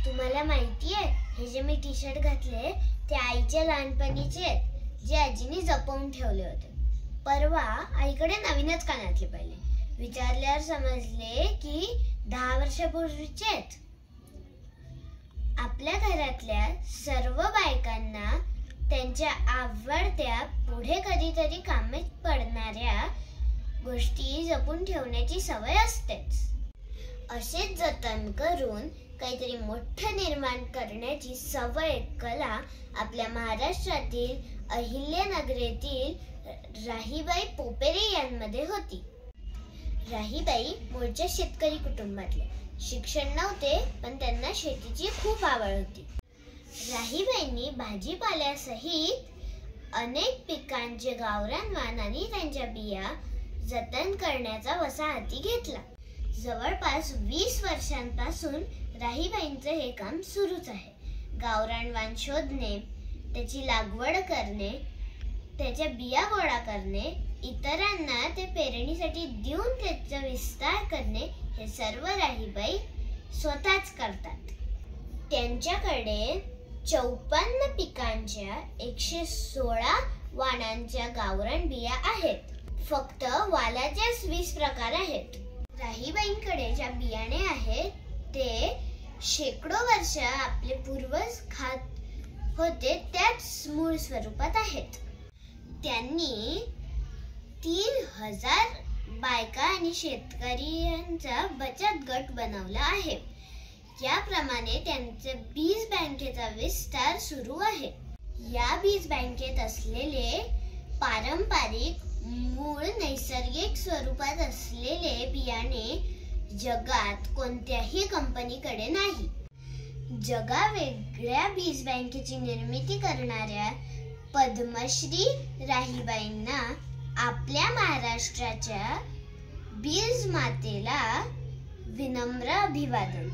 तुम्हाला माहिती आहे, हे जे मी टी शर्ट घातले ते आईच्या लहानपणीचे आहेत, जे आजीने जपवून ठेवले होते. परवा आईकडे नवीनच कानातले पाहिले. विचारल्यावर समजले की 10 वर्षापूर्वीचे आहेत. आपल्या घरातल्या सर्व बायकांना त्यांच्या आवडत्या पुढे कधीतरी कामी पडणाऱ्या गोष्टी जपून ठेवण्याची सवय असतेच. असेच जतन करून काहीतरी मोठं निर्माण करण्याची सवय कला आपल्या महाराष्ट्रातील अहिल्यानगरीतील राहीबाई पोपेरे यांमध्ये होती. राहीबाई मूळच्या शेतकरी कुटुंबातले. शिक्षण नव्हते, पण त्यांना शेतीची खूप आवड होती. राहीबाईंनी भाजीपाल्यासहित अनेक पिकांचे गावरान वाण आणि त्यांच्या बिया जतन करण्याचा वसा हाती घेतला. जवळपास 20 वर्षांपासून राहीबाईंचं हे काम सुरूच आहे. गावरान वाण शोधणे, त्याची लागवड करणे, त्याच्या बिया गोळा करणे, इतरांना ते पेरणीसाठी देऊन त्याचा विस्तार करणे, हे सर्व राहीबाई स्वतःच करतात. त्यांच्याकडे 54 पिकांच्या 116 वाणांच्या गावरान बिया आहेत. फक्त वालाचेच 20 प्रकार आहेत. राहीबाईंकडे ज्या बियाणे आहेत ते शेकडो वर्ष आपले पूर्वज खात होते त्याच मूळ स्वरूपात आहेत. त्यांनी 3000 बायका आणि शेतकऱ्यांचा बचत गट बनवला आहे. याप्रमाणे त्यांचे बीज बँकेचा विस्तार सुरू आहे. या बीज बँकेत असलेले पारंपरिक मूळ नैसर्गिक स्वरूपात असलेले बियाणे जगात कोणत्याही कंपनीकडे नाही. जगावेगळ्या बीज बँकेची निर्मिती करणाऱ्या पद्मश्री राहीबाईंना आपल्या महाराष्ट्राच्या बीज मातेला विनम्र अभिवादन.